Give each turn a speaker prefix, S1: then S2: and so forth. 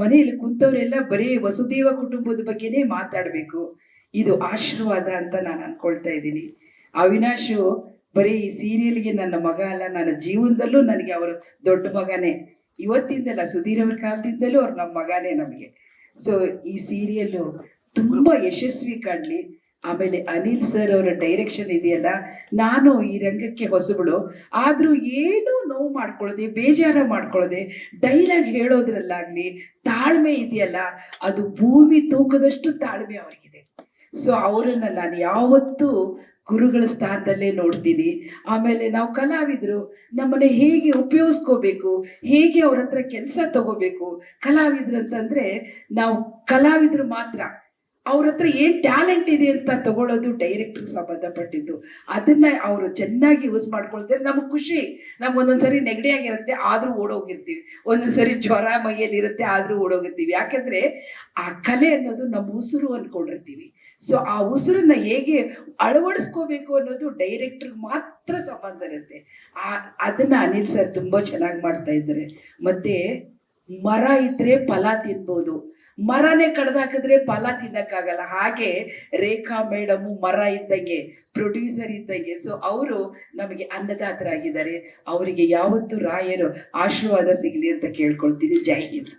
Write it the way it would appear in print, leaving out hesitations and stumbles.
S1: ಮನೆಯಲ್ಲಿ ಕುಂತವರೆಲ್ಲ ಬರೀ ವಸುದೇವ ಕುಟುಂಬದ ಬಗ್ಗೆನೇ ಮಾತಾಡ್ಬೇಕು. ಇದು ಆಶೀರ್ವಾದ ಅಂತ ನಾನು ಅನ್ಕೊಳ್ತಾ ಇದ್ದೀನಿ. ಅವಿನಾಶ್ ಬರೀ ಈ ಸೀರಿಯಲ್ಗೆ ನನ್ನ ಮಗ ಅಲ್ಲ, ನನ್ನ ಜೀವನದಲ್ಲೂ ನನಗೆ ಅವರು ದೊಡ್ಡ ಮಗನೇ. ಇವತ್ತಿಂದಲ್ಲ, ಸುಧೀರ್ ಅವ್ರ ಕಾಲದಿಂದಲೂ ಅವ್ರು ನಮ್ಮ ಮಗನೇ ನಮಗೆ. ಸೊ ಈ ಸೀರಿಯಲ್ ತುಂಬಾ ಯಶಸ್ವಿ ಕಾಣ್ಲಿ. ಆಮೇಲೆ ಅನಿಲ್ ಸರ್ ಅವರ ಡೈರೆಕ್ಷನ್ ಇದೆಯಲ್ಲ, ನಾನು ಈ ರಂಗಕ್ಕೆ ಹೊಸಬಳು, ಆದ್ರೂ ಏನು ನೋವು ಮಾಡ್ಕೊಳ್ಳದೆ, ಬೇಜಾರ ಮಾಡ್ಕೊಳ್ಳದೆ, ಡೈಲಾಗ್ ಹೇಳೋದ್ರಲ್ಲಾಗ್ಲಿ ತಾಳ್ಮೆ ಇದೆಯಲ್ಲ, ಅದು ಭೂಮಿ ತೂಕದಷ್ಟು ತಾಳ್ಮೆ ಅವರಿಗಿದೆ. ಸೊ ಅವರನ್ನ ನಾನು ಯಾವತ್ತೂ ಗುರುಗಳ ಸ್ಥಾನದಲ್ಲೇ ನೋಡ್ತೀನಿ. ಆಮೇಲೆ ನಾವು ಕಲಾವಿದರು ನಮ್ಮನ್ನ ಹೇಗೆ ಉಪಯೋಗಿಸ್ಕೋಬೇಕು, ಹೇಗೆ ಅವ್ರ ಹತ್ರ ಕೆಲಸ ತಗೋಬೇಕು. ಕಲಾವಿದ್ರು ಅಂತಂದ್ರೆ ನಾವು ಕಲಾವಿದ್ರು ಮಾತ್ರ, ಅವ್ರ ಹತ್ರ ಏನ್ ಟ್ಯಾಲೆಂಟ್ ಇದೆ ಅಂತ ತಗೊಳ್ಳೋದು ಡೈರೆಕ್ಟರ್ ಸಂಬಂಧಪಟ್ಟಿದ್ದು. ಅದನ್ನ ಅವರು ಚೆನ್ನಾಗಿ ಯೂಸ್ ಮಾಡ್ಕೊಳ್ತಾರೆ. ನಮಗ್ ಖುಷಿ. ನಮ್ಗೆ ಒಂದೊಂದ್ಸರಿ ನೆಗಡಿ ಆಗಿರುತ್ತೆ, ಆದ್ರೂ ಓಡೋಗಿರ್ತೀವಿ. ಒಂದೊಂದ್ಸರಿ ಜ್ವರ ಮೈಯಲ್ಲಿ ಇರುತ್ತೆ, ಆದ್ರೂ ಓಡೋಗಿರ್ತೀವಿ. ಯಾಕಂದ್ರೆ ಆ ಕಲೆ ಅನ್ನೋದು ನಮ್ಮ ಉಸಿರು ಅನ್ಕೊಂಡಿರ್ತೀವಿ. ಸೊ ಆ ಉಸಿರನ್ನ ಹೇಗೆ ಅಳವಡಿಸ್ಕೋಬೇಕು ಅನ್ನೋದು ಡೈರೆಕ್ಟರ್ ಮಾತ್ರ ಸಂಬಂಧ ಇರುತ್ತೆ. ಅದನ್ನ ಅನಿಲ್ ಸರ್ ತುಂಬಾ ಚೆನ್ನಾಗಿ ಮಾಡ್ತಾ ಇದ್ದಾರೆ. ಮತ್ತೆ ಮರ ಇದ್ರೆ ಫಲ ತಿನ್ಬೋದು, ಮರನೇ ಕಡ್ದಾಕಿದ್ರೆ ಫಲ ತಿನ್ನಕ್ಕಾಗಲ್ಲ. ಹಾಗೆ ರೇಖಾ ಮೇಡಮ್ ಮರ ಇದ್ದಂಗೆ, ಪ್ರೊಡ್ಯೂಸರ್ ಇದ್ದಂಗೆ. ಸೊ ಅವರು ನಮಗೆ ಅನ್ನದಾತರಾಗಿದ್ದಾರೆ. ಅವರಿಗೆ ಯಾವತ್ತೂ ರಾಯರು ಆಶೀರ್ವಾದ ಸಿಗಲಿ ಅಂತ ಕೇಳ್ಕೊಳ್ತೀನಿ. ಜೈ ಹಿಂದ್.